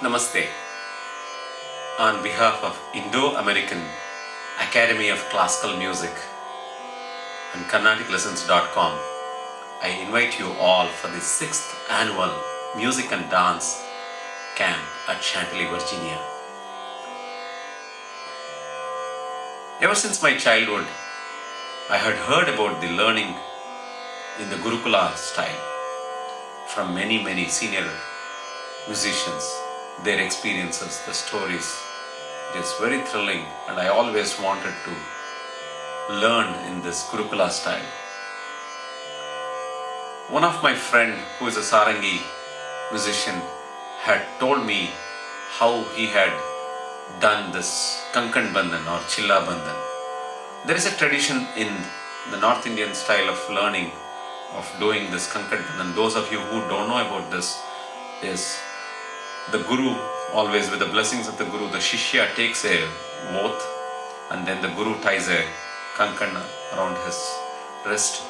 Namaste. On behalf of Indo-American Academy of Classical Music and CarnaticLessons.com, I invite you all for the 6th annual Music and Dance Camp at Chantilly, Virginia. Ever since my childhood, I had heard about the learning in the Gurukula style from many senior musicians, their experiences, the stories. It is very thrilling, and I always wanted to learn in this Gurukula style. One of my friend who is a Sarangi musician had told me how he had done this Kankan Bandhan or Chilla Bandhan. There is a tradition in the North Indian style of learning of doing this Kankan Bandhan. Those of you who don't know about this, is the Guru, always with the blessings of the Guru, the Shishya takes a oath and then the Guru ties a Kankan around his wrist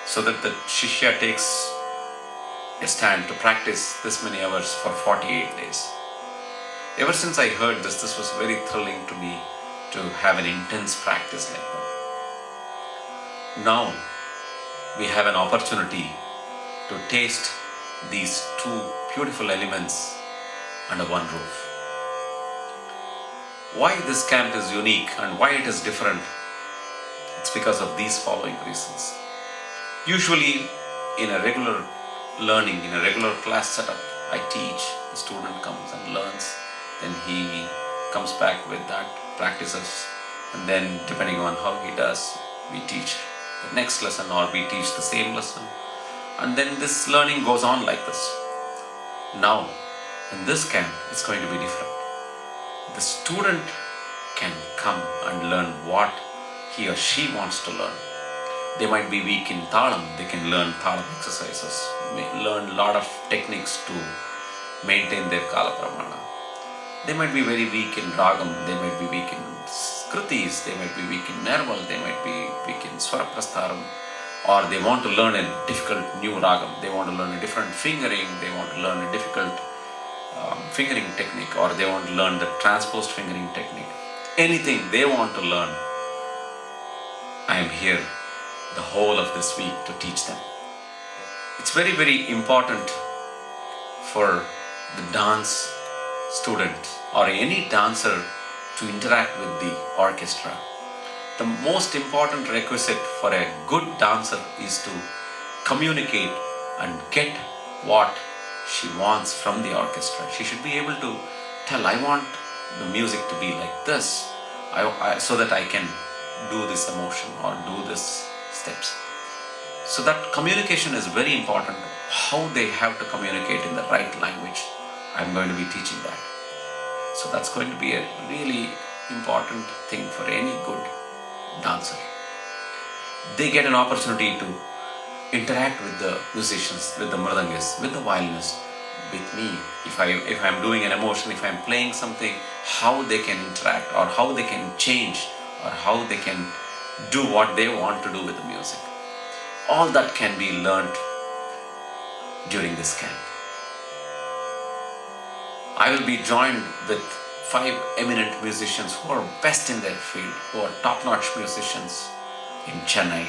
so that the Shishya takes a stand to practice this many hours for 48 days. Ever since I heard this, this was very thrilling to me to have an intense practice like that. Now we have an opportunity to taste these two beautiful elements under one roof. Why this camp is unique and why it is different? It's because of these following reasons. Usually in a regular learning, in a regular class setup, I teach, the student comes and learns, then he comes back with that, practices, and then depending on how he does, we teach the next lesson or we teach the same lesson, and then this learning goes on like this. Now in this camp, it's going to be different. The student can come and learn what he or she wants to learn. They might be weak in Thalam, they can learn Thalam exercises, learn a lot of techniques to maintain their Kala Pramana. They might be very weak in Ragam, they might be weak in Kritis, they might be weak in Nirmal, they might be weak in Swara Prastaram, or they want to learn a difficult new Ragam, they want to learn a different fingering, they want to learn a difficult fingering technique, or they want to learn the transposed fingering technique. Anything they want to learn, I am here the whole of this week to teach them. It's very important for the dance student or any dancer to interact with the orchestra. The most important requisite for a good dancer is to communicate and get what she wants from the orchestra. She should be able to tell, I want the music to be like this, so that I can do this emotion or do this steps. So that communication is very important, how they have to communicate in the right language. I'm going to be teaching that. So that's going to be a really important thing for any good dancer. They get an opportunity to interact with the musicians, with the mridangis, with the violinists, with me. If I'm doing an emotion, if I'm playing something, how they can interact or how they can change or how they can do what they want to do with the music. All that can be learned during this camp. I will be joined with 5 eminent musicians who are best in their field, who are top-notch musicians in Chennai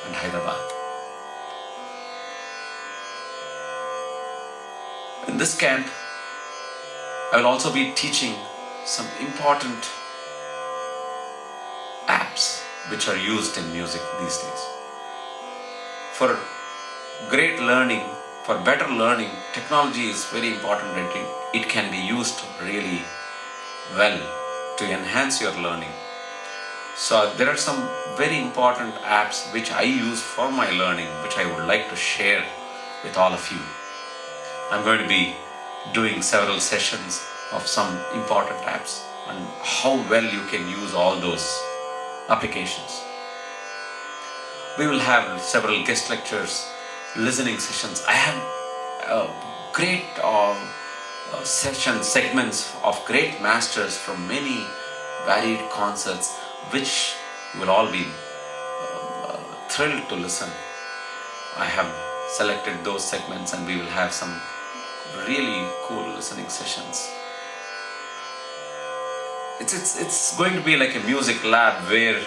and Hyderabad. In this camp, I will also be teaching some important apps which are used in music these days. For great learning, for better learning, technology is very important and it can be used really well to enhance your learning. So there are some very important apps which I use for my learning, which I would like to share with all of you. I'm going to be doing several sessions of some important apps and how well you can use all those applications. We will have several guest lectures, listening sessions. I have great segments of great masters from many varied concerts, which you will all be thrilled to listen. I have selected those segments and we will have some really cool listening sessions. It's going to be like a music lab where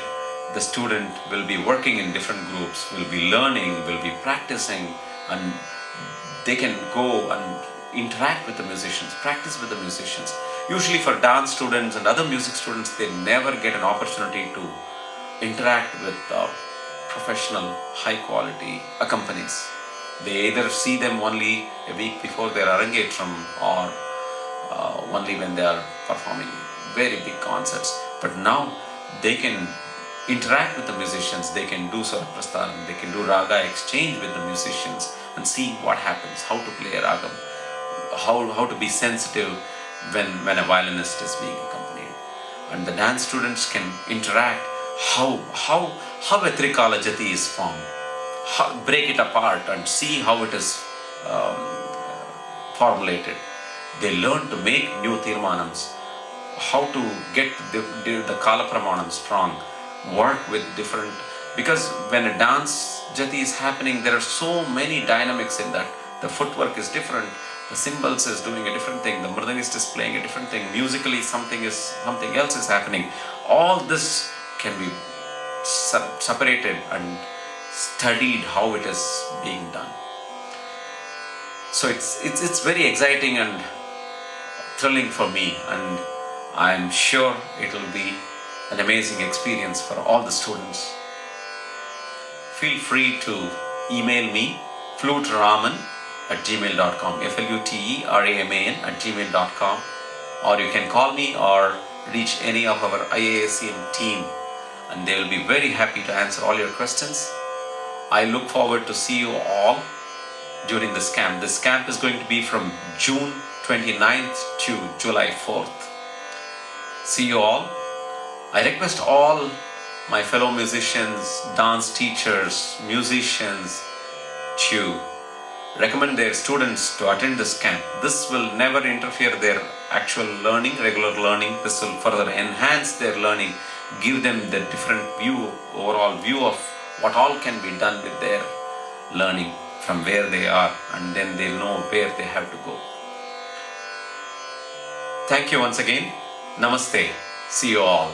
the student will be working in different groups, will be learning, will be practicing, and they can go and interact with the musicians, practice with the musicians. Usually for dance students and other music students, they never get an opportunity to interact with professional, high quality accompanies. They either see them only a week before their arangetram or only when they are performing very big concerts. But now they can interact with the musicians, they can do Swaraprasthanam, they can do raga exchange with the musicians and see what happens, how to play a ragam, how to be sensitive when a violinist is being accompanied. And the dance students can interact how a Trikala Jati is formed, break it apart and see how it is formulated. They learn to make new tirmanams, how to get the Kala Pramanam strong, work with different, because when a dance jati is happening, there are so many dynamics in that. The footwork is different, the cymbals is doing a different thing, the mridangist is playing a different thing, musically something else is happening. All this can be separated and studied how it is being done. So it's very exciting and thrilling for me, and I'm sure it will be an amazing experience for all the students. Feel free to email me fluteraman@gmail.com, fluteraman@gmail.com, or you can call me or reach any of our IAACM team, and they will be very happy to answer all your questions. I look forward to see you all during this camp. This camp is going to be from June 29th to July 4th. See you all. I request all my fellow musicians, dance teachers, musicians to recommend their students to attend this camp. This will never interfere their actual learning, regular learning. This will further enhance their learning, give them the different view, overall view of what all can be done with their learning from where they are, and then they'll know where they have to go. Thank you once again. Namaste. See you all.